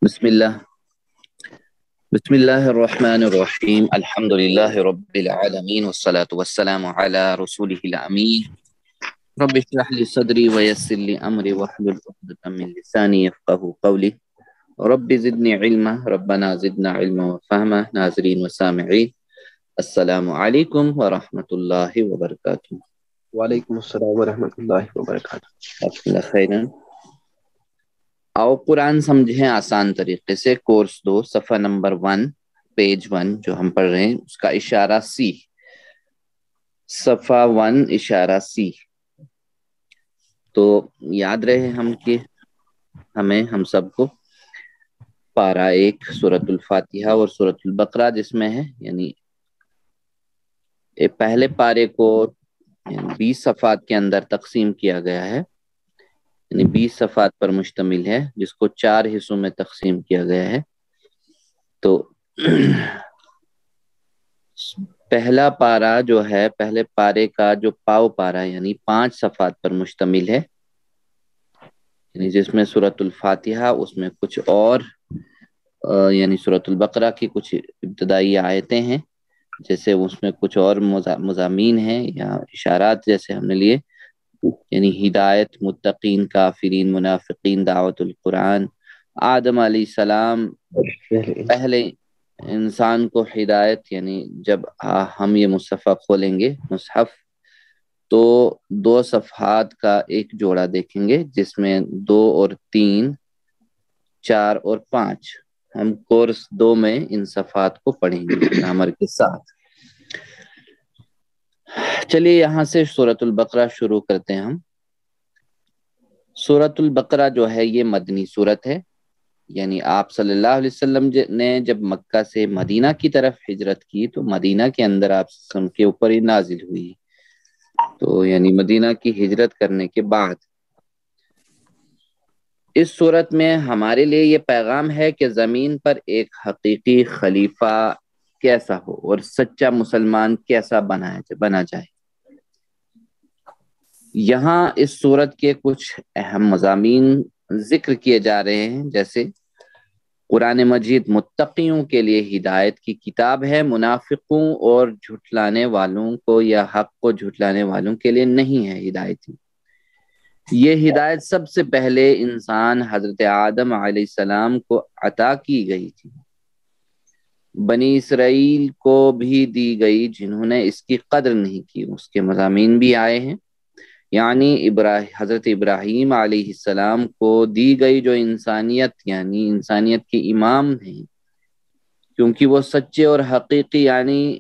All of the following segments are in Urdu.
بسم الله بسم الله الرحمن الرحيم الحمد لله رب العالمين والصلاة والسلام على رسوله الأمين رب اشرح لي صدري ويسر لي أمري واحلل عقدة من لساني يفقهوا قولي رب زدني علما ربنا زدنا علما وفهما ناظرين وسامعين السلام عليكم ورحمة الله وبركاته. وعلیکم السلام ورحمۃ اللہ وبرکاتہ. خیرن آؤ قرآن سمجھیں آسان طریقے سے. کورس 2 صفحہ نمبر 1 پیج 1 جو ہم پڑھ رہے ہیں اس کا اشارہ سی. صفحہ 1 اشارہ سی. تو یاد رہے ہم سب کو پارہ 1 سورۃ الفاتحہ اور سورۃ البقرہ جس میں ہے، یعنی پہلے پارے کو 20 صفحات کے اندر تقسیم کیا گیا ہے، یعنی 20 صفحات پر مشتمل ہے جس کو 4 حصوں میں تقسیم کیا گیا ہے. تو پہلا پارہ جو ہے، پہلے پارے کا جو پاؤ پارہ یعنی 5 صفحات پر مشتمل ہے، یعنی جس میں سورۃ الفاتحہ، اس میں کچھ اور یعنی سورۃ البقرہ کی کچھ ابتدائی آیتیں ہیں، جیسے اس میں کچھ اور مضامین ہیں یا اشارات جیسے ہم نے لیے، یعنی ہدایت، متقین، کافرین، منافقین، دعوت القرآن، آدم علیہ السلام، پہلے انسان کو ہدایت، یعنی جب ہم یہ مصحف کھولیں گے مصحف تو 2 صفحات کا ایک جوڑا دیکھیں گے جس میں 2 اور 3 4 اور 5 ہم کورس 2 میں ان صفحات کو پڑھیں گے گرامر کے ساتھ. چلیے یہاں سے سورۃ البقرہ شروع کرتے ہیں ہم. سورۃ البقرہ جو ہے یہ مدنی سورت ہے، یعنی آپ صلی اللہ علیہ وسلم نے جب مکہ سے مدینہ کی طرف ہجرت کی تو مدینہ کے اندر آپ کے اوپر ہی نازل ہوئی، تو یعنی مدینہ کی ہجرت کرنے کے بعد. اس صورت میں ہمارے لیے یہ پیغام ہے کہ زمین پر ایک حقیقی خلیفہ کیسا ہو اور سچا مسلمان کیسا بنا جائے. یہاں اس صورت کے کچھ اہم مضامین ذکر کیے جا رہے ہیں، جیسے قرآن مجید متقیوں کے لیے ہدایت کی کتاب ہے، منافقوں اور جھٹلانے والوں کو یا حق کو جھٹلانے والوں کے لیے نہیں ہے ہدایت. یہ ہدایت سب سے پہلے انسان حضرت آدم علیہ السلام کو عطا کی گئی تھی، بنی اسرائیل کو بھی دی گئی جنہوں نے اس کی قدر نہیں کی. اس کے مضامین بھی آئے ہیں، یعنی حضرت ابراہیم علیہ السلام کو دی گئی جو انسانیت، یعنی انسانیت کے امام ہیں، کیونکہ وہ سچے اور حقیقی یعنی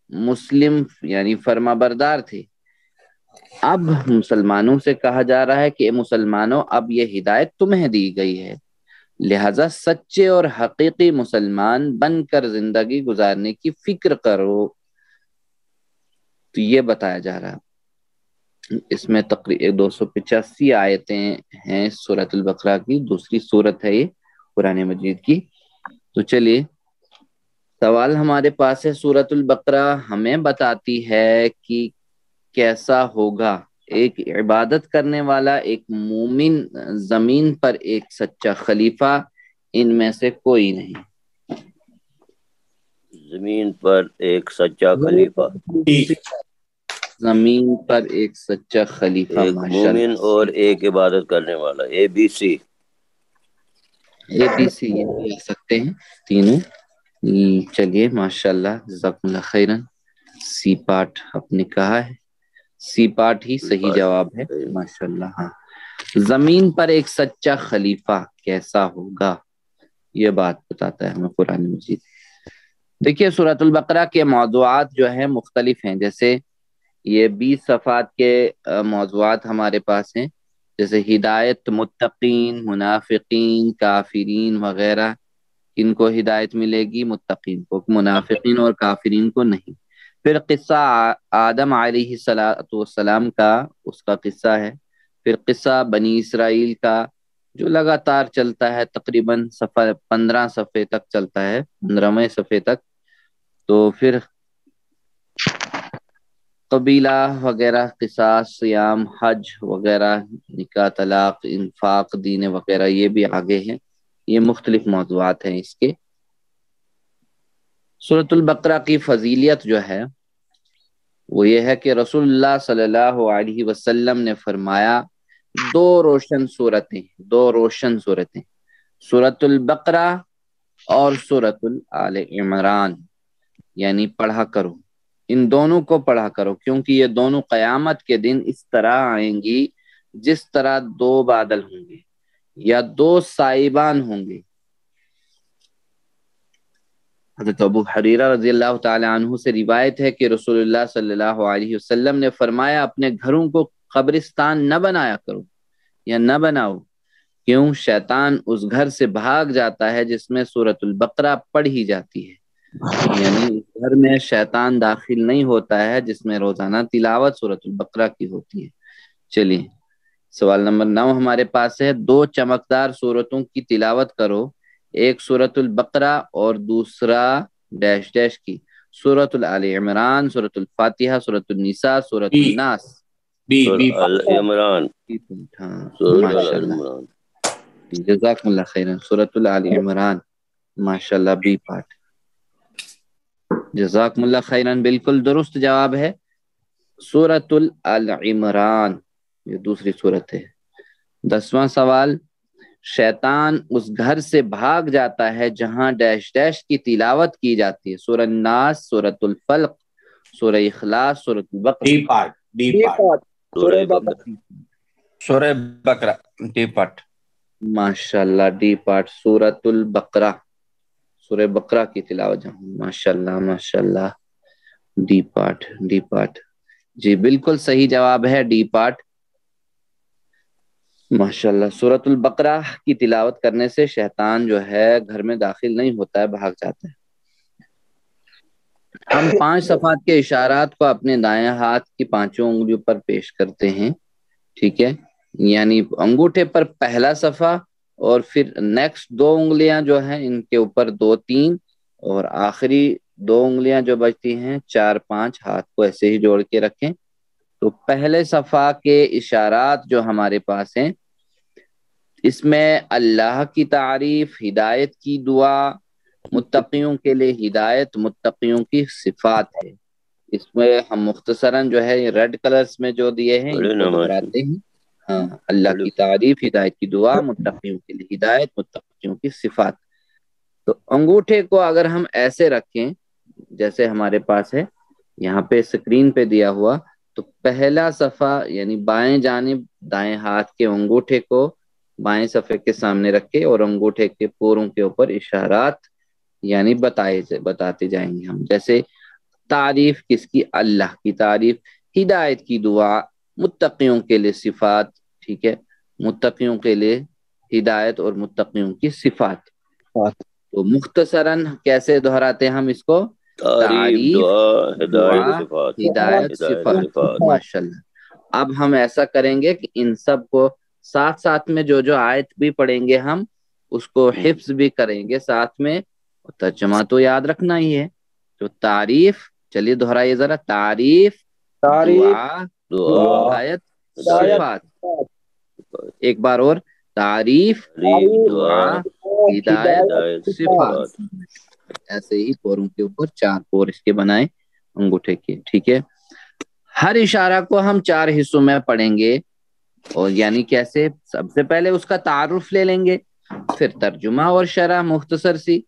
مسلم یعنی فرما بردار تھے. اب مسلمانوں سے کہا جا رہا ہے کہ مسلمانوں اب یہ ہدایت تمہیں دی گئی ہے، لہذا سچے اور حقیقی مسلمان بن کر زندگی گزارنے کی فکر کرو. تو یہ بتایا جا رہا. اس میں تقریباً 285 آیتیں ہیں سورۃ البقرہ کی، دوسری سورت ہے یہ قرآن مجید کی. تو چلیے سوال ہمارے پاس ہے، سورۃ البقرہ ہمیں بتاتی ہے کہ کیسا ہوگا ایک عبادت کرنے والا ایک مومن زمین پر ایک سچا خلیفہ، ان میں سے کوئی نہیں. زمین پر ایک سچا خلیفہ، زمین پر ایک سچا خلیفہ، ایک مومن اور ایک عبادت کرنے والا. ABC یہ لے سکتے ہیں تینوں. چلیے ماشاءاللہ جزاکم اللہ خیرن. سی پارٹ آپ نے کہا ہے، سی پارٹ ہی صحیح جواب ہے ماشاءاللہ. ہاں، زمین پر ایک سچا خلیفہ کیسا ہوگا یہ بات بتاتا ہے ہمیں قرآن مجید. دیکھیے سورۃ البقرہ کے موضوعات جو ہیں مختلف ہیں، جیسے یہ 20 صفحات کے موضوعات ہمارے پاس ہیں، جیسے ہدایت، متقین، منافقین، کافرین وغیرہ. ان کو ہدایت ملے گی، متقین کو، منافقین اور کافرین کو نہیں. پھر قصہ آدم علیہ السلام کا، اس کا قصہ ہے. پھر قصہ بنی اسرائیل کا جو لگاتار چلتا ہے، تقریباً 15 صفحے تک چلتا ہے، 15ویں صفحے تک. تو پھر قبیلہ وغیرہ، قصاص، صیام، حج وغیرہ، نکاح، طلاق، انفاق، دین وغیرہ، یہ بھی آگے ہیں. یہ مختلف موضوعات ہیں اس کے۔ سورۃ البقرہ کی فضیلیت جو ہے وہ یہ ہے کہ رسول اللہ صلی اللہ علیہ وسلم نے فرمایا دو روشن صورتیں سورۃ البقرہ اور سورۃ آل عمران، یعنی پڑھا کرو، ان دونوں کو پڑھا کرو، کیونکہ یہ دونوں قیامت کے دن اس طرح آئیں گی جس طرح دو بادل ہوں گے یا دو سائبان ہوں گے۔ حضرت ابو حریرہ رضی اللہ تعالی عنہ سے روایت ہے کہ رسول اللہ صلی اللہ علیہ وسلم نے فرمایا اپنے گھروں کو قبرستان نہ بنایا کرو یا نہ بناؤ، کیوں؟ شیطان اس گھر سے بھاگ جاتا ہے جس میں سورۃ البقرہ پڑھی جاتی ہے، یعنی اس گھر میں شیطان داخل نہیں ہوتا ہے جس میں روزانہ تلاوت سورۃ البقرہ کی ہوتی ہے۔ چلیے سوال نمبر 9 ہمارے پاس ہے، دو چمکدار سورتوں کی تلاوت کرو، ایک سورۃ البقرہ اور دوسرا ڈیش ڈیش کی، سورۃ آل عمران، سورۃ الفاتحہ، سورۃ النساء، سورۃ الناس۔ سورۃ آل عمران، ہاں سورۃ ماشاء آل اللہ، عمران۔ جزاکم اللہ خیرا، سورۃ آل عمران، ماشاء اللہ بی پارٹ، جزاکم اللہ خیرا، بالکل درست جواب ہے سورۃ آل عمران، یہ دوسری سورت ہے۔ 10واں سوال، شیطان اس گھر سے بھاگ جاتا ہے جہاں ڈیش ڈیش کی تلاوت کی جاتی ہے، سورہ الناس، سورۃ الفلق، سورہ اخلاص، سورۃ البقرہ۔ سورہ بقرہ ڈی پارٹ، ماشاء اللہ ڈی پارٹ، سورۃ البقرہ، سورہ بقرہ کی تلاوت، ماشاء اللہ ماشاء اللہ، ڈی پارٹ، جی بالکل صحیح جواب ہے ڈی پارٹ، ماشاءاللہ۔ سورۃ البقرہ کی تلاوت کرنے سے شیطان جو ہے گھر میں داخل نہیں ہوتا ہے، بھاگ جاتا ہے۔ ہم 5 صفحات کے اشارات کو اپنے دائیں ہاتھ کی 5 انگلیوں پر پیش کرتے ہیں، ٹھیک ہے، یعنی انگوٹھے پر پہلا صفحہ اور پھر نیکسٹ 2 انگلیاں جو ہیں ان کے اوپر 2 3 اور آخری 2 انگلیاں جو بچتی ہیں 4 5، ہاتھ کو ایسے ہی جوڑ کے رکھیں۔ تو پہلے صفحہ کے اشارات جو ہمارے پاس ہیں اس میں اللہ کی تعریف، ہدایت کی دعا، متقیوں کے لیے ہدایت، متقیوں کی صفات ہے۔ اس میں ہم مختصراً جو ہے ریڈ کلرز میں جو دیے ہیں ان کو دہراتے ہیں، ہاں، اللہ کی تعریف، ہدایت کی دعا، متقیوں کے لیے ہدایت، متقیوں کی صفات۔ تو انگوٹھے کو اگر ہم ایسے رکھیں جیسے ہمارے پاس ہے یہاں پہ اسکرین پہ دیا ہوا، تو پہلا صفحہ یعنی بائیں جانب دائیں ہاتھ کے انگوٹھے کو بائیں صفحے کے سامنے رکھے اور انگوٹھے کے پوروں کے اوپر اشارات یعنی بتاتے جائیں گے ہم، جیسے تعریف کس کی؟ اللہ کی تعریف، ہدایت کی دعا، متقیوں کے لیے صفات، ٹھیک ہے، متقیوں کے لیے ہدایت اور متقیوں کی صفات۔ تو مختصراً کیسے دہراتے ہیں ہم اس کو؟ تعریف، دعا، ہدایت، صفات، ماشاءاللہ۔ اب ہم ایسا کریں گے کہ ان سب کو ساتھ ساتھ میں جو آیت بھی پڑھیں گے ہم اس کو حفظ بھی کریں گے ساتھ میں، ترجمہ تو یاد رکھنا ہی ہے۔ تو تعریف، چلیے دہرائیے ذرا، تعریف، دعا، ہدایت، صفات۔ ایک بار اور، تعریف، دعا، ہدایت، صفات۔ ایسے ہی پوروں کے اوپر 4 پور اس کے بنائیں انگوٹھے کے، ٹھیک ہے۔ ہر اشارہ کو ہم 4 حصوں میں پڑھیں گے، اور یعنی کیسے؟ سب سے پہلے اس کا تعارف لے لیں گے، پھر ترجمہ اور شرح مختصر سی،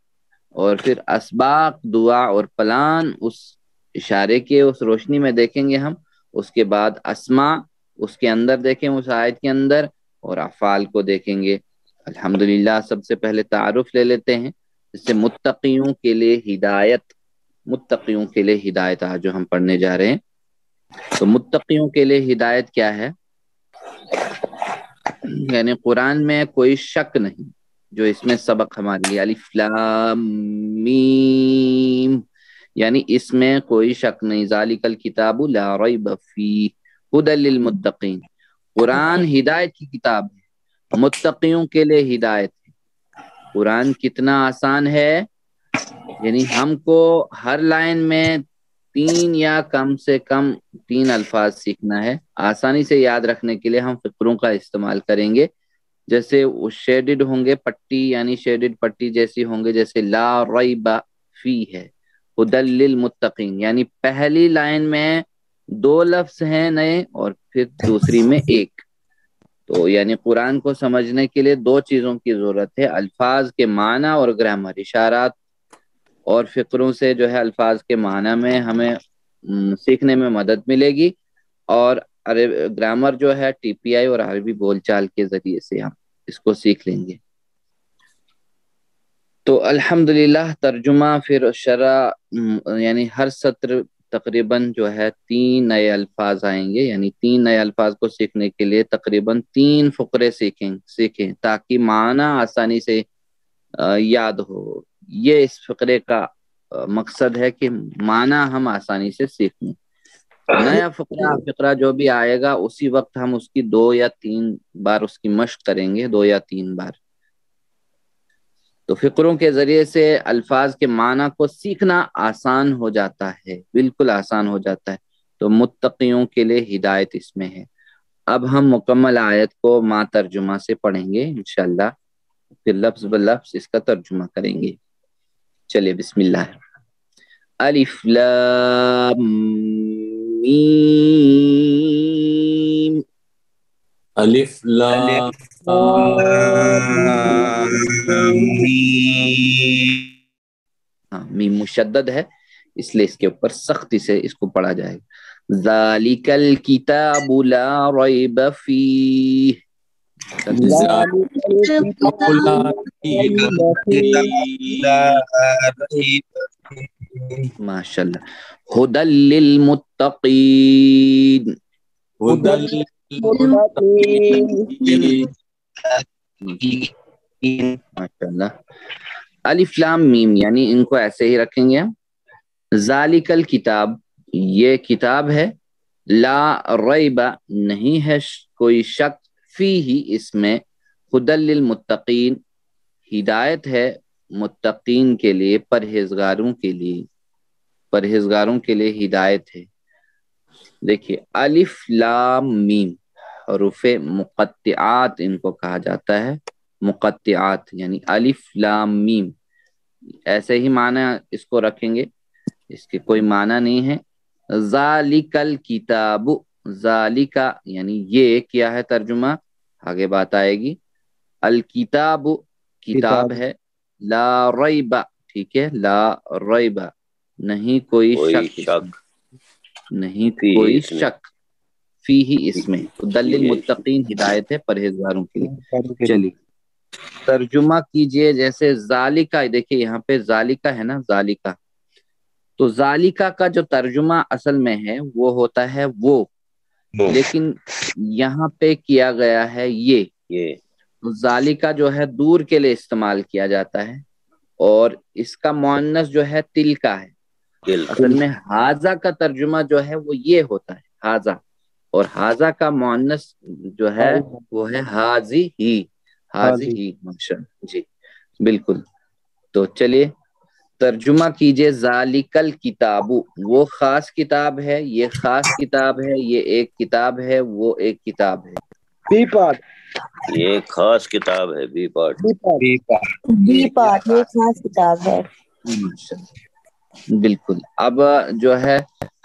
اور پھر اسباق، دعا اور پلان اس اشارے کے اس روشنی میں دیکھیں گے ہم، اس کے بعد اسماء اس کے اندر دیکھیں اس آیت کے اندر، اور افعال کو دیکھیں گے۔ الحمدللہ سب سے پہلے تعارف لے لیتے ہیں، اس سے متقیوں کے لیے ہدایت، متقیوں کے لیے ہدایت آج جو ہم پڑھنے جا رہے ہیں۔ تو متقیوں کے لیے ہدایت کیا ہے؟ یعنی قرآن میں کوئی شک نہیں، جو اس میں سبق ہمارے لیے الف لام میم، یعنی اس میں کوئی شک نہیں، ذالک الکتاب لا ریب فیہ ھدی للمتقین، قرآن ہدایت کی کتاب ہے، متقیوں کے لیے ہدایت ہے۔ قرآن کتنا آسان ہے، یعنی ہم کو ہر لائن میں 3 یا کم سے کم 3 الفاظ سیکھنا ہے، آسانی سے یاد رکھنے کے لیے ہم فقروں کا استعمال کریں گے، جیسے وہ شیڈڈ ہوں گے پٹی، یعنی شیڈڈ پٹی جیسی ہوں گے، جیسے لا ریب فی ہے، ہدی للمتقین، یعنی پہلی لائن میں 2 لفظ ہیں نئے اور پھر دوسری میں 1۔ تو یعنی قرآن کو سمجھنے کے لیے 2 چیزوں کی ضرورت ہے، الفاظ کے معنی اور گرامر، اشارات اور فقروں سے جو ہے الفاظ کے معنی میں ہمیں سیکھنے میں مدد ملے گی، اور گرامر جو ہے ٹی پی آئی اور عربی بول چال کے ذریعے سے ہم اس کو سیکھ لیں گے۔ تو الحمدللہ ترجمہ پھر شرح، یعنی ہر سطر تقریباً جو ہے 3 نئے الفاظ آئیں گے، یعنی 3 نئے الفاظ کو سیکھنے کے لیے تقریباً 3 فقرے سیکھیں تاکہ معنی آسانی سے یاد ہو۔ یہ اس فقرے کا مقصد ہے کہ معنی ہم آسانی سے سیکھ لیں۔ نیا فقرہ جو بھی آئے گا اسی وقت ہم اس کی 2 یا 3 بار اس کی مشق کریں گے، 2 یا 3 بار۔ تو فقروں کے ذریعے سے الفاظ کے معنی کو سیکھنا آسان ہو جاتا ہے، بالکل آسان ہو جاتا ہے۔ تو متقیوں کے لیے ہدایت اس میں ہے۔ اب ہم مکمل آیت کو مع ترجمہ سے پڑھیں گے انشاءاللہ، پھر لفظ بلفظ اس کا ترجمہ کریں گے۔ چلیے بسم اللہ۔ الف لام میم، الف لام میم مشدد ہے اس لیے اس کے اوپر سختی سے اس کو پڑھا جائے گا۔ ذالک الکتاب لا ریب فیہ، ماشاء اللہ۔ ہدی للمتقین، ماشاء اللہ۔ الف لام میم یعنی ان کو ایسے ہی رکھیں گے ہم۔ ذالک الکتاب، یہ کتاب ہے، لا ریب نہیں ہے کوئی شک، فی ہی اس میں، ہدی للمتقین ہدایت ہے متقین کے لیے، پرہیزگاروں کے لیے، پرہیزگاروں کے لیے ہدایت ہے۔ دیکھیے الف لام میم حروف مقطعات ان کو کہا جاتا ہے، مقطعات یعنی الف لام میم، ایسے ہی معنی اس کو رکھیں گے، اس کے کوئی معنی نہیں ہے۔ ذالک الکتاب، ذالک یعنی یہ کیا ہے ترجمہ، آگے بات آئے گی۔ الکتاب کتاب ہے، لا ریب ٹھیک ہے، لا ریب نہیں کوئی شک، نہیں کوئی شک، فی ہی اس میں، ہدی للمتقین ہدایت ہے پرہیزگاروں کے لیے۔ چلیے ترجمہ کیجئے، جیسے ذالکہ، دیکھیے یہاں پہ ذالکہ ہے نا، ذالکہ، تو ذالکہ کا جو ترجمہ اصل میں ہے وہ ہوتا ہے وہ، لیکن یہاں پہ کیا گیا ہے یہ۔ ذالکہ جو ہے دور کے لیے استعمال کیا جاتا ہے، اور اس کا مؤنث جو ہے تلکا ہے۔ اصل میں ہاذا کا ترجمہ جو ہے وہ یہ ہوتا ہے، ہاذا، اور ہاذا کا مؤنث جو ہے وہ ہے ہاذی ہی، ہاذی ہی، ماشاء اللہ جی بالکل۔ تو چلیے ترجمہ کیجئے، ذالک الکتاب، وہ خاص کتاب ہے، یہ خاص کتاب ہے، یہ ایک کتاب ہے، وہ ایک کتاب ہے۔ بی پارٹ، یہ خاص کتاب ہے، بی پارٹ، بی پارٹ یہ خاص کتاب ہے۔ بالکل۔ اب جو ہے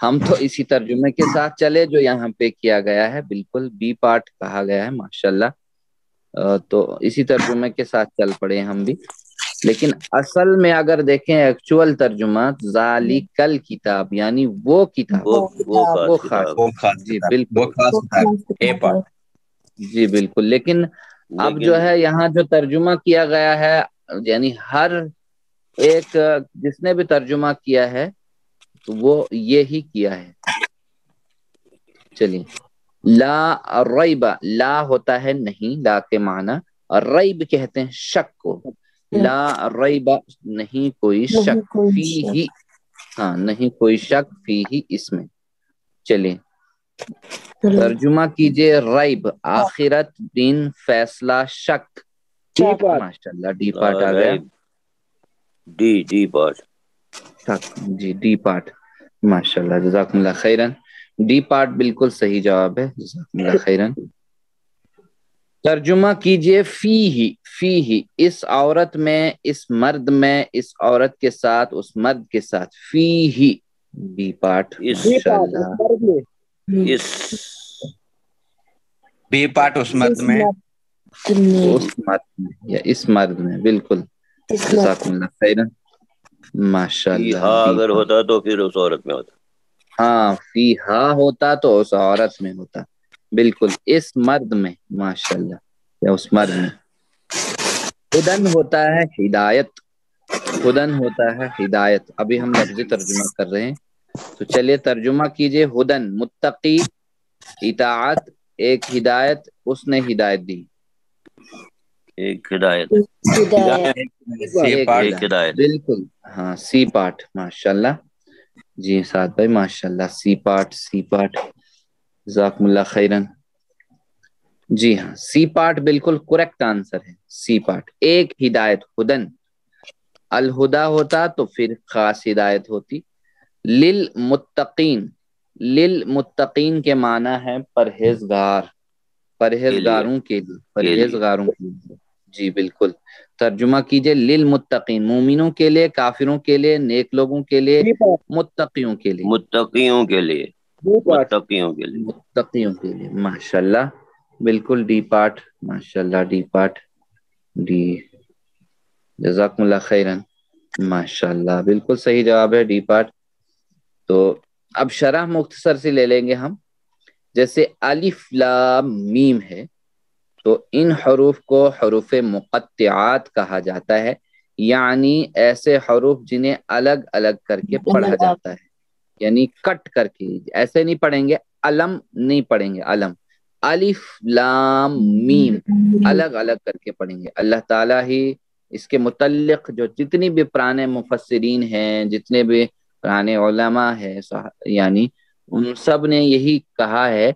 ہم تو اسی ترجمے کے ساتھ چلے جو یہاں پہ کیا گیا ہے، بالکل بی پارٹ کہا گیا ہے ماشاءاللہ، تو اسی ترجمے کے ساتھ چل پڑے ہم بھی۔ لیکن اصل میں اگر دیکھیں ایکچوئل ترجمہ، ذالک الکتاب یعنی وہ کتاب، وہ خاص، جی بالکل جی بالکل۔ لیکن اب جو ہے یہاں جو ترجمہ کیا گیا ہے، یعنی ہر ایک جس نے بھی ترجمہ کیا ہے تو وہ یہی کیا ہے۔ چلیے لا ریب، لا ہوتا ہے نہیں، لا کے معنی، ریب کہتے ہیں شک کو، لا ریب نہیں کوئی شک، فی ہی، ہاں نہیں کوئی شک، فی ہی اس میں۔ چلیے ترجمہ کیجئے، ریب آخرت، دن، فیصلہ، شک، ماشاءاللہ ڈی پارٹ آ گیا، ڈی پارٹ، جی ڈی پارٹ، ماشاءاللہ جزاکم اللہ خیرن، ڈی پارٹ بالکل صحیح جواب ہے، جزاکم اللہ خیرن۔ ترجمہ کیجئے فی ہی اس عورت میں، اس مرد میں، اس عورت کے ساتھ، اس مرد کے ساتھ، فی ہی بی پارٹ ماشاءاللہ، اس بی پارٹ اس مرد میں، اس مرد میں یا اس مرد میں، بالکل جزاکم اللہ خیرا ماشاءاللہ۔ ہاں اگر ہوتا تو پھر اس عورت میں ہوتا۔ ہاں فی ہا ہوتا تو اس عورت میں ہوتا، بالکل اس مرد میں ماشاءاللہ، یا اس مرد میں۔ ہدن ہوتا ہے ہدایت، ہدن ہوتا ہے ہدایت۔ ابھی ہم لفظی ترجمہ کر رہے ہیں، تو چلیے ترجمہ کیجئے۔ ہدن متقی، اطاعت، ایک ہدایت، اس نے ہدایت دی، ایک ہدایت، ایک ایک ہدایت۔ بالکل ہاں سی پارٹ ماشاءاللہ، جی سعد بھائی ماشاءاللہ، سی پارٹ، سی پارٹ جزاکم اللہ خیرن۔ جی ہاں سی پارٹ بالکل کریکٹ آنسر ہے، سی پارٹ ایک ہدایت، ہدن الہدا ہوتا تو پھر خاص ہدایت ہوتی۔ للمتقین، للمتقین کے معنی ہے پرہیزگار، پرہیزگاروں کے لیے، پرہیزگاروں کے لیے، جی بالکل۔ ترجمہ کیجئے للمتقین، مومنوں کے لیے، کافروں کے لیے، نیک لوگوں کے لیے، متقیوں کے لیے، متقیوں کے لیے، متقیوں کے لیے۔ متقیوں کے لیے ماشاءاللہ، بالکل ڈی پارٹ ماشاءاللہ، ڈی پارٹ ڈی، جزاکم اللہ خیرن ماشاءاللہ، بالکل صحیح جواب ہے ڈی پارٹ۔ تو اب شرح مختصر سے لے لیں گے ہم، جیسے الف لام میم ہے تو ان حروف کو حروف مقطعات کہا جاتا ہے، یعنی ایسے حروف جنہیں الگ الگ کر کے پڑھا جاتا ہے، یعنی کٹ کر کے، ایسے نہیں پڑھیں گے، علم نہیں پڑھیں گے، علم، الف لام میم الگ الگ کر کے پڑھیں گے۔ اللہ تعالیٰ ہی اس کے متعلق جو جتنی بھی پرانے مفسرین ہیں، جتنے بھی پرانے علماء ہیں، یعنی ان سب نے یہی کہا ہے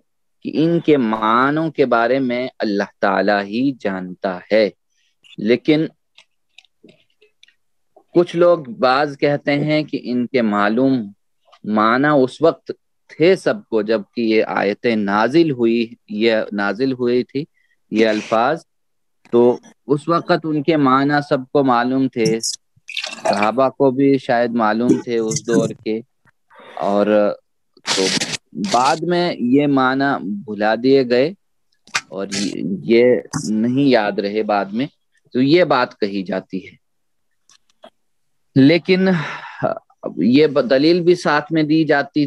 کہ ان کے معنوں کے بارے میں اللہ تعالیٰ ہی جانتا ہے، لیکن کچھ لوگ بعض کہتے ہیں کہ ان کے معلوم معنی اس وقت تھے سب کو جب کہ یہ آیتیں نازل ہوئی تھی، یہ الفاظ، تو اس وقت ان کے معنی سب کو معلوم تھے، صحابہ کو بھی شاید معلوم تھے اس دور کے، اور تو بعد میں یہ معنی بھلا دیے گئے اور یہ نہیں یاد رہے بعد میں، تو یہ بات کہی جاتی ہے۔ لیکن یہ دلیل بھی ساتھ میں دی جاتی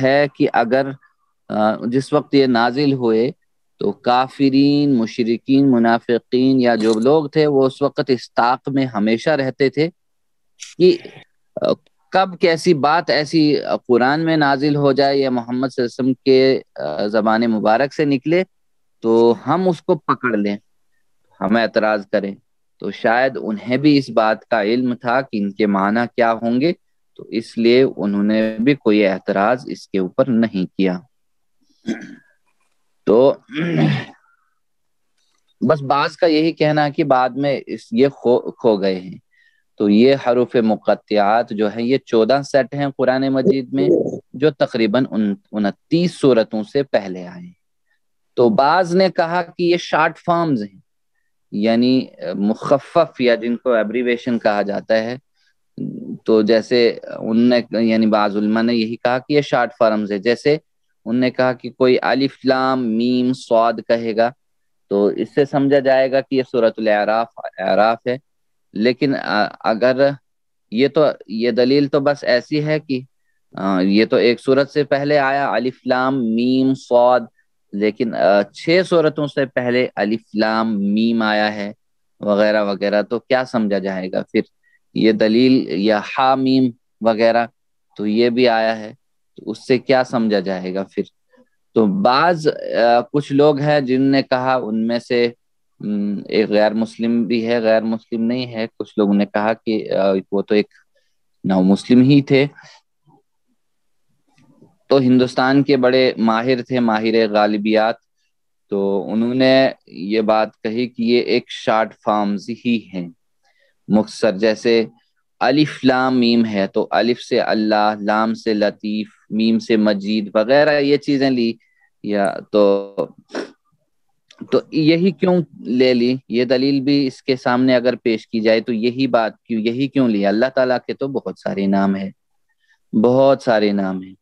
ہے کہ اگر جس وقت یہ نازل ہوئے تو کافرین، مشرکین، منافقین یا جو لوگ تھے وہ اس وقت اس طاق میں ہمیشہ رہتے تھے کہ کب کیسی بات ایسی قرآن میں نازل ہو جائے یا محمد صلی اللہ علیہ وسلم کے زبان مبارک سے نکلے تو ہم اس کو پکڑ لیں، ہم اعتراض کریں، تو شاید انہیں بھی اس بات کا علم تھا کہ ان کے معنی کیا ہوں گے، تو اس لیے انہوں نے بھی کوئی اعتراض اس کے اوپر نہیں کیا۔ تو بس بعض کا یہی کہنا ہے کہ بعد میں یہ کھو گئے ہیں۔ تو یہ حروف مقطعات جو ہیں یہ 14 سیٹ ہیں قرآن مجید میں، جو تقریباً 29 سورتوں سے پہلے آئے ہیں۔ تو بعض نے کہا کہ یہ شارٹ فارمز ہیں، یعنی مخفف، یا جن کو ایبریویشن کہا جاتا ہے، تو جیسے ان نے یعنی بعض علماء نے یہی کہا کہ یہ شارٹ فارمز ہے، جیسے ان نے کہا کہ کوئی الف لام میم صاد کہے گا تو اس سے سمجھا جائے گا کہ یہ سورۃ الاعراف ہے، لیکن اگر یہ دلیل تو بس ایسی ہے کہ یہ تو ایک سورت سے پہلے آیا الف لام میم صاد، لیکن 6 سورتوں سے پہلے الف لام میم آیا ہے وغیرہ وغیرہ، تو کیا سمجھا جائے گا پھر یہ دلیل، یا ہا میم وغیرہ تو یہ بھی آیا ہے، تو اس سے کیا سمجھا جائے گا پھر؟ تو بعض کچھ لوگ ہیں جن نے کہا، ان میں سے ایک غیر مسلم بھی ہے، غیر مسلم نہیں ہے، کچھ لوگوں نے کہا کہ وہ تو ایک نو مسلم ہی تھے، تو ہندوستان کے بڑے ماہر تھے، ماہر غالبیات، تو انہوں نے یہ بات کہی کہ یہ ایک شارٹ فارمز ہی ہیں مختصر، جیسے الف لام میم ہے تو الف سے اللہ، لام سے لطیف، میم سے مجید وغیرہ یہ چیزیں لی، یا تو تو یہی کیوں لے لی؟ یہ دلیل بھی اس کے سامنے اگر پیش کی جائے تو یہی کیوں لیا؟ اللہ تعالیٰ کے تو بہت سارے نام ہیں، بہت سارے نام ہیں،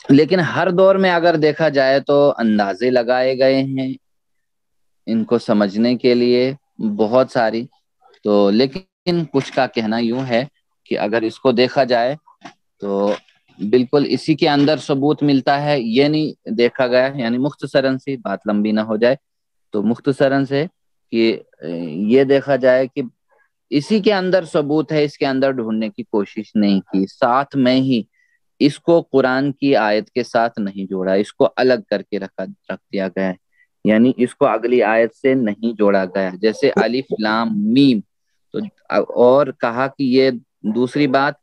لیکن ہر دور میں اگر دیکھا جائے تو اندازے لگائے گئے ہیں ان کو سمجھنے کے لیے بہت ساری. تو لیکن کچھ کا کہنا یوں ہے کہ اگر اس کو دیکھا جائے تو بالکل اسی کے اندر ثبوت ملتا ہے. یہ نہیں دیکھا گیا، یعنی مختصراً سی بات لمبی نہ ہو جائے تو مختصراً سے کہ یہ دیکھا جائے کہ اسی کے اندر ثبوت ہے، اس کے اندر ڈھونڈنے کی کوشش نہیں کی، ساتھ میں ہی اس کو قرآن کی آیت کے ساتھ نہیں جوڑا، اس کو الگ کر کے رکھ دیا گیا ہے، یعنی اس کو اگلی آیت سے نہیں جوڑا گیا، جیسے الف لام میم. تو اور کہا کہ یہ دوسری بات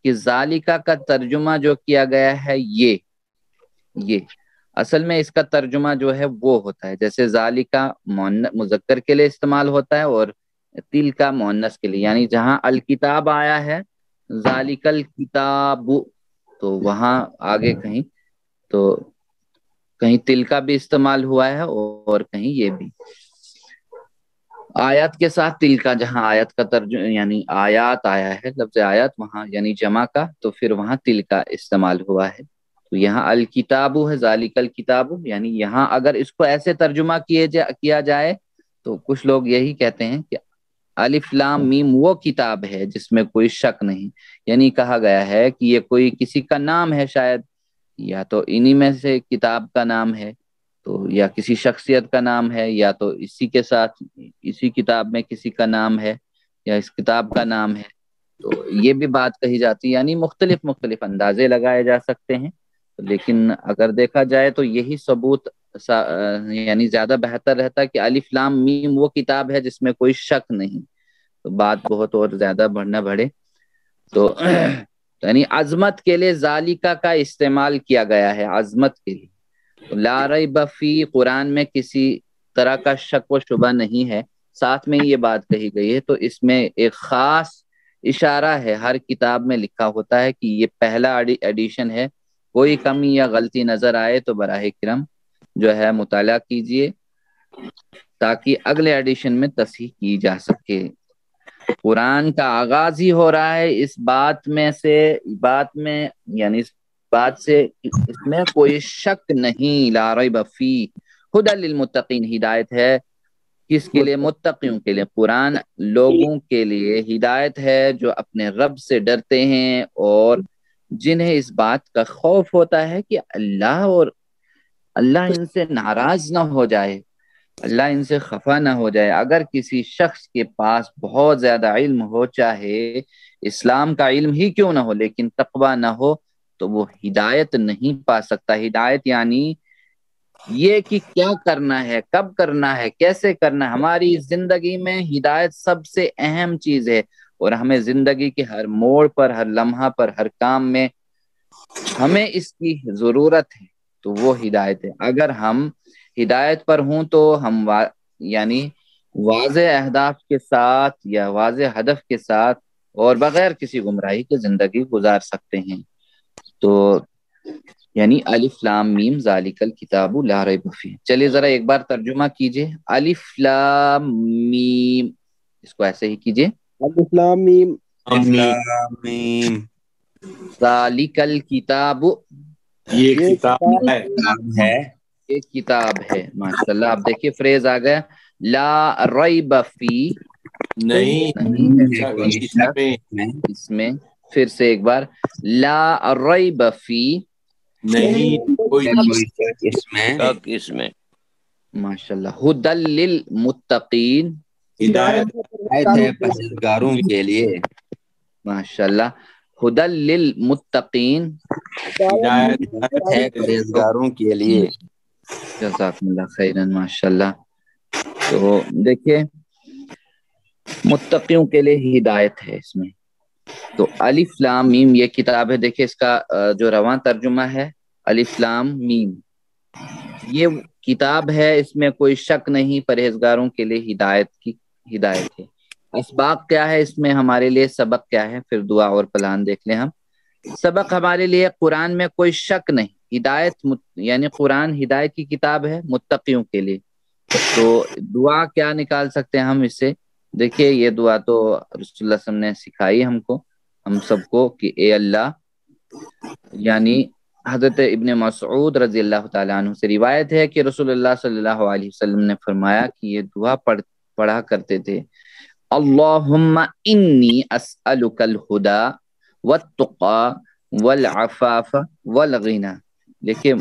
کہ ذالکہ کا ترجمہ جو کیا گیا ہے یہ اصل میں اس کا ترجمہ جو ہے وہ ہوتا ہے، جیسے ذالکہ مذکر کے لیے استعمال ہوتا ہے اور تل کا مؤنث کے لیے، یعنی جہاں الکتاب آیا ہے ذالک الکتاب تو وہاں آگے کہیں تل کا بھی استعمال ہوا ہے اور کہیں یہ بھی آیات کے ساتھ تل کا، جہاں آیت کا ترجمہ یعنی آیات آیا ہے لفظ آیات وہاں یعنی جمع کا، تو پھر وہاں تل کا استعمال ہوا ہے. تو یہاں الکتاب ہے ذالک الکتاب، یعنی یہاں اگر اس کو ایسے ترجمہ کیا جائے تو کچھ لوگ یہی کہتے ہیں کہ الف لام میم وہ کتاب ہے جس میں کوئی شک نہیں، یعنی کہا گیا ہے کہ یہ کوئی کسی کا نام ہے، شاید یا تو انہی میں سے کتاب کا نام ہے، تو یا کسی شخصیت کا نام ہے، یا تو اسی کے ساتھ اسی کتاب میں کسی کا نام ہے یا اس کتاب کا نام ہے. تو یہ بھی بات کہی جاتی ہے، یعنی مختلف اندازے لگائے جا سکتے ہیں، لیکن اگر دیکھا جائے تو یہی ثبوت یعنی زیادہ بہتر رہتا کہ الف لام میم وہ کتاب ہے جس میں کوئی شک نہیں. تو بات بہت اور زیادہ بڑھنا بڑھے تو یعنی عظمت کے لیے ذالکہ کا استعمال کیا گیا ہے، عظمت کے لیے. لا ریب فی قرآن میں کسی طرح کا شک و شبہ نہیں ہے، ساتھ میں یہ بات کہی گئی ہے، تو اس میں ایک خاص اشارہ ہے، ہر کتاب میں لکھا ہوتا ہے کہ یہ پہلا ایڈیشن ہے، کوئی کمی یا غلطی نظر آئے تو براہ کرم جو ہے مطالعہ کیجئے تاکہ اگلے ایڈیشن میں تصحیح کی جا سکے. قرآن کا آغاز ہی ہو رہا ہے اس بات سے اس میں کوئی شک نہیں، لا ریب فی ھدی للمتقین، ہدایت ہے کس کے لیے؟ متقیوں کے لیے. قرآن لوگوں کے لیے ہدایت ہے جو اپنے رب سے ڈرتے ہیں اور جنہیں اس بات کا خوف ہوتا ہے کہ اللہ ان سے ناراض نہ ہو جائے، اللہ ان سے خفا نہ ہو جائے. اگر کسی شخص کے پاس بہت زیادہ علم ہو، چاہے اسلام کا علم ہی کیوں نہ ہو، لیکن تقوی نہ ہو تو وہ ہدایت نہیں پا سکتا. ہدایت یعنی یہ کہ کیا کرنا ہے، کب کرنا ہے، کیسے کرنا ہے. ہماری زندگی میں ہدایت سب سے اہم چیز ہے، اور ہمیں زندگی کے ہر موڑ پر، ہر لمحہ پر، ہر کام میں ہمیں اس کی ضرورت ہے، تو وہ ہدایت ہے. اگر ہم ہدایت پر ہوں تو ہم یعنی واضح اہداف کے ساتھ یا واضح ہدف کے ساتھ اور بغیر کسی گمراہی کی زندگی گزار سکتے ہیں. تو یعنی الف لام میم ذالک الکتاب لا ریب فیہ. چلیے ذرا ایک بار ترجمہ کیجئے، الف لام میم، اس کو ایسے ہی کیجئے، الف لام میم میم ذالک الکتاب، یہ کتاب ہے، یہ کتاب ہے. ماشاءاللہ، آپ دیکھیے فریز آ گیا، لا ریب فی، نہیں اس میں. پھر سے ایک بار، لا ریب فی، نہیں کوئی شک اس میں. ماشاءاللہ. ھدی للمتقین، ہدایت ہے پرہیزگاروں کے لیے. ماشاءاللہ. ھدی للمتقین، ہدایت ہے پرہیزگاروں کے لیے. جزاکم اللہ خیرا. ماشاءاللہ. تو دیکھیے متقیوں کے لیے ہدایت ہے اس میں. تو الف لام میم یہ کتاب ہے. دیکھیے اس کا جو رواں ترجمہ ہے، الف لام میم یہ کتاب ہے، اس میں کوئی شک نہیں، پرہیزگاروں کے لیے ہدایت ہے. اسباق کیا ہے اس میں ہمارے لیے، سبق کیا ہے، پھر دعا اور پلان دیکھ لیں ہم. سبق ہمارے لیے قرآن میں کوئی شک نہیں ہدایت یعنی قرآن ہدایت کی کتاب ہے متقیوں کے لیے. تو دعا کیا نکال سکتے ہیں ہم اس سے؟ دیکھیے یہ دعا تو رسول اللہ صلی اللہ علیہ وسلم نے سکھائی ہم سب کو کہ اے اللہ، یعنی حضرت ابن مسعود رضی اللہ تعالیٰ عنہ سے روایت ہے کہ رسول اللہ صلی اللہ علیہ وسلم نے فرمایا کہ یہ دعا پڑھا کرتے تھے، اللہم انی اسألک الہدا والتقى والعفاف والغنى. دیکھیے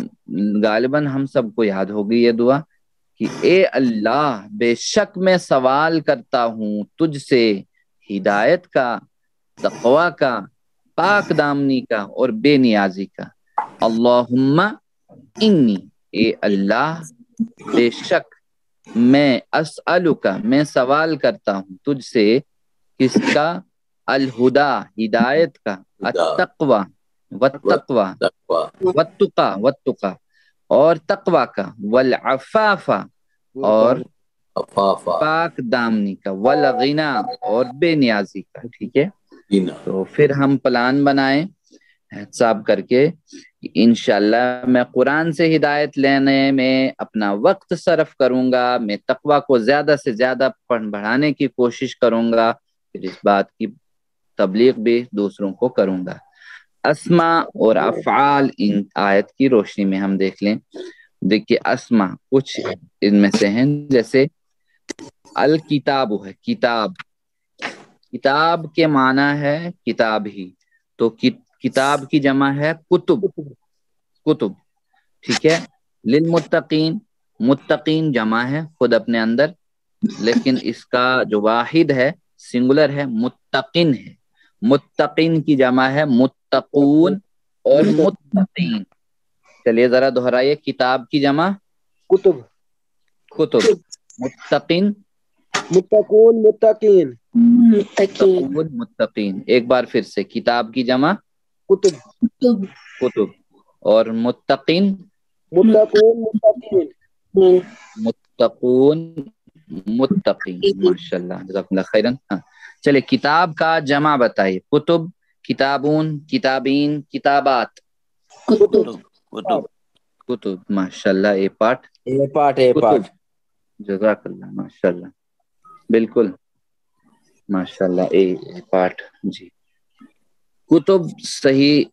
غالباً ہم سب کو یاد ہوگی یہ دعا کہ اے اللہ بے شک میں سوال کرتا ہوں تجھ سے ہدایت کا، تقوی کا، پاک دامنی کا اور بے نیازی کا. اللہم انی، اے اللہ بے شک میں، اسألک میں سوال کرتا ہوں تجھ سے، کس کا؟ الہدا ہدایت کا، التقوی والتقوی والتقى اور تقوی کا، والعفاف اور پاک دامنی کا، والغنا اور بے نیازی کا. ٹھیک ہے، تو پھر ہم پلان بنائیں حساب کر کے انشاءاللہ میں قرآن سے ہدایت لینے میں اپنا وقت صرف کروں گا، میں تقوی کو زیادہ سے زیادہ بڑھانے کی کوشش کروں گا، پھر اس بات کی تبلیغ بھی دوسروں کو کروں گا. اسماء اور افعال ان آیت کی روشنی میں ہم دیکھ لیں. دیکھیے اسماء کچھ ان میں سے ہیں، جیسے الکتاب ہے، کتاب، کتاب کے معنی ہے کتاب ہی، تو کتاب کی جمع ہے کتب، کتب. ٹھیک ہے. للمتقین، متقین جمع ہے خود اپنے اندر، لیکن اس کا جو واحد ہے سنگولر ہے متقن ہے. متقین کی جمع ہے متقون اور متقین. چلیے ذرا دہرائیے، کتاب کی جمع کتب، کتب، متقین متقون متقین، متقون متقین. ایک بار پھر سے، کتاب کی جمع کتب، کتب اور متقین متقون متقین، متقون متقین. ماشاءاللہ جزاکم اللہ خیرن. ہاں چلے کتاب کا جمع بتائیے. کتب، کتابون، کتابین، کتابات، کتب کتب. ماشاءاللہ اے پارٹ اے پارٹ کتب. جزاک اللہ، ماشاءاللہ بالکل ماشاءاللہ اے پارٹ. جی کتب صحیح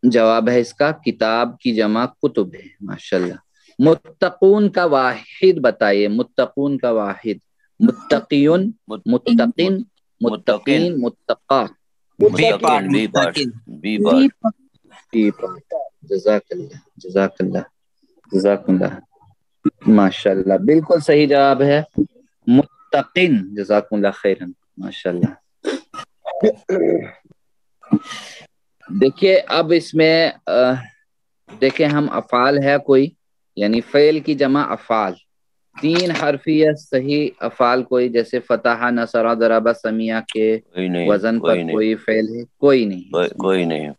جواب ہے اس کا، کتاب کی جمع کتب ہے. ماشاءاللہ. متقون کا واحد بتائیے، متقون کا واحد. متقیون، متقین، متقین، متقا. متقین بی پارٹ، بی پارٹ. جزاک اللہ، جزاک اللہ، جزاک اللہ. ماشاءاللہ بالکل صحیح جواب ہے متقین. جزاکم اللہ خیرن. ماشاءاللہ. دیکھیے اب اس میں دیکھیں ہم افعال ہے کوئی، یعنی فعل کی جمع افعال، 3 حرفیہ صحیح افعال کوئی، جیسے فتح، نصر، ضرب، سمیع کے وزن پر کوئی فعل ہے؟ کوئی نہیں، کوئی نہیں.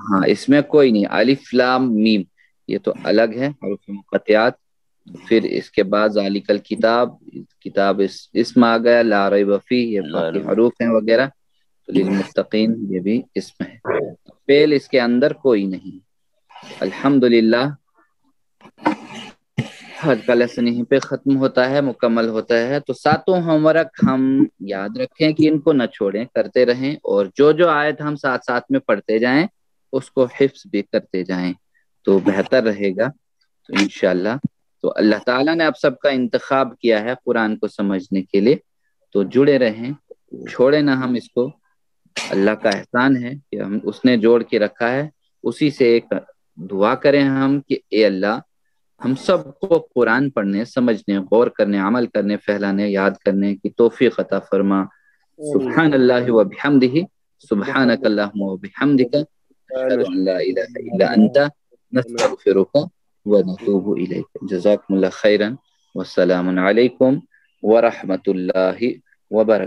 ہاں اس میں کوئی نہیں. الف لام میم یہ تو الگ ہے، حروف مقطعات. پھر اس کے بعد ذالک الکتاب، کتاب اسم آ گیا، لا ریب فیہ یہ باقی حروف ہیں وغیرہ. تو للمتقین یہ بھی اسم ہے، فعل اس کے اندر کوئی نہیں. الحمدللہ آج کا لیسن یہیں پہ ختم ہوتا ہے، مکمل ہوتا ہے. تو 7 ہوم ورک ہم یاد رکھیں کہ ان کو نہ چھوڑیں، کرتے رہیں، اور جو آیت ہم ساتھ ساتھ میں پڑھتے جائیں اس کو حفظ بھی کرتے جائیں تو بہتر رہے گا. تو انشاءاللہ تو اللہ تعالیٰ نے آپ سب کا انتخاب کیا ہے قرآن کو سمجھنے کے لیے، تو جڑے رہیں، چھوڑیں نہ ہم اس کو. اللہ کا احسان ہے کہ ہم اس نے جوڑ کے رکھا ہے. اسی سے ایک دعا کریں ہم کہ اے اللہ ہم سب کو قرآن پڑھنے، سمجھنے، غور کرنے، عمل کرنے، پھیلانے، یاد کرنے کی توفیق عطا فرما. سبحان اللہ و بحمدہ، سبحانک اللہم و بحمدک، اشہد ان لا الہ الا انت، نستغفرک و نتوب الیک. جزاکم اللہ خیرا، والسلام علیکم ورحمۃ اللہ وبرکاتہ.